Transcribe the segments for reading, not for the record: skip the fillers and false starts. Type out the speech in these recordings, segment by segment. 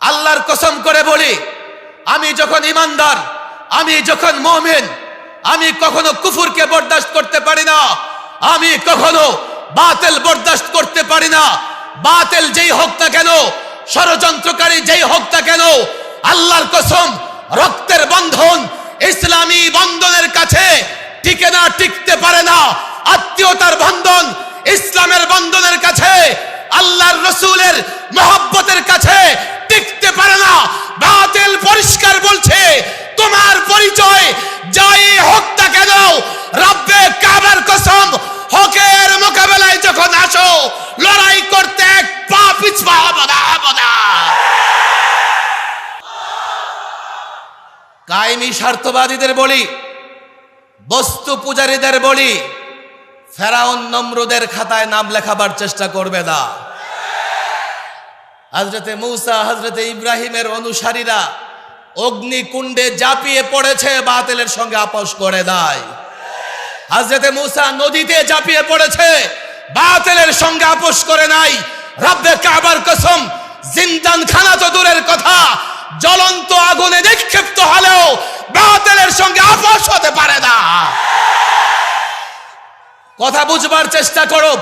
আল্লাহর কসম করে বলি, আমি যখন ইমানদার, আমি যখন মুমিন, আমি কখনো কুফরকে বরদাস্ত করতে পারি না, আমি কখনো বাতিল বরদাস্ত করতে পারি না। বাতিল যেই হোক না কেন, ষড়যন্ত্রকারী যেই হোক না কেন, আল্লাহর কসম, রক্তের বন্ধন ইসলামী বন্ধনের কাছে টিকে না, টিকতে পারে না। আত্মীয়তার বন্ধন ইসলামের বন্ধনের কাছে, আল্লাহর রাসূলের মহব্বতের কাছে টিকতে পারে না। বাতিল পরিষ্কার বলছে, তোমার পরিচয় যাই হোক না কেন, রব্বে কাবার কসম, হকের মোকাবেলায় যখন আসো, লড়াই করতে এক পা পিছপা হবো না। কায়েমি স্বার্থবাদীদের বলি, বস্তু পূজারীদের বলি, ফেরাউন নমরুদের খাতায় নাম লেখাবার চেষ্টা করবে না। হযরতে মূসা, হযরতে ইব্রাহিমের অনুসারীরা অগ্নিকুণ্ডে ঝাঁপিয়ে পড়েছে, বাতিলের সঙ্গে আপোষ করে দেয়। হযরতে মূসা নদীতে ঝাঁপিয়ে পড়েছে, বাতিলের সঙ্গে আপোষ করে নাই। রব্বে কাবার কসম, জিন্দানখানা তো দূরের কথা, জ্বলন্ত আগুনে নিক্ষিপ্ত হলেও বাতিলের সঙ্গে আপোষ হতে পারে না। কথা বুঝবার চেষ্টা করো।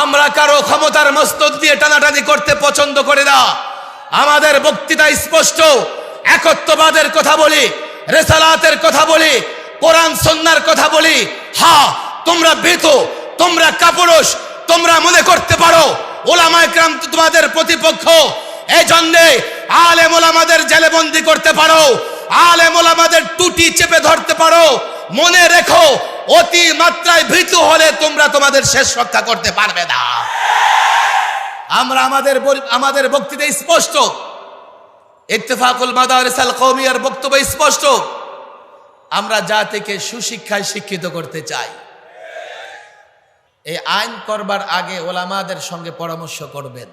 আমরা কারো ক্ষমতার মস্তক দিয়ে টানাটানি করতে পছন্দ করি না। আমাদের বক্তৃতা স্পষ্ট, একত্ববাদের কথা বলি, রিসালাতের কথা বলি, কোরআন সুন্নাহর কথা বলি। হ্যাঁ, তোমরা ভীত, তোমরা কাপুরুষ, তোমরা মনে করতে পারো উলামায়ে কেরাম তোমাদের প্রতিপক্ষ, এই জন্যে আলেম ওলামাদের জেলে বন্দি করতে পারো, আলেম ওলামাদের টুটি চেপে ধরতে পারো। মনে রেখো, অতি মাত্রায় ভীতু হলে তোমরা তোমাদের শেষ রক্ষা করতে পারবে না। আমরা আমাদের বক্তৃতা স্পষ্ট, ইত্তেফাকুল মাদারিস আল কওমিয়ার বক্তব্য স্পষ্ট। আমরা জাতিকে সুশিক্ষায় শিক্ষিত করতে চাই। এই আইন করবার আগে ওলামাদের সঙ্গে পরামর্শ করবেন,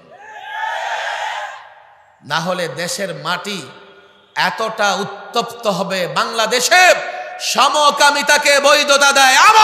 না হলে দেশের মাটি এতটা উত্তপ্ত হবে, বাংলাদেশে সমকামিতাকে বৈধতা দেয়।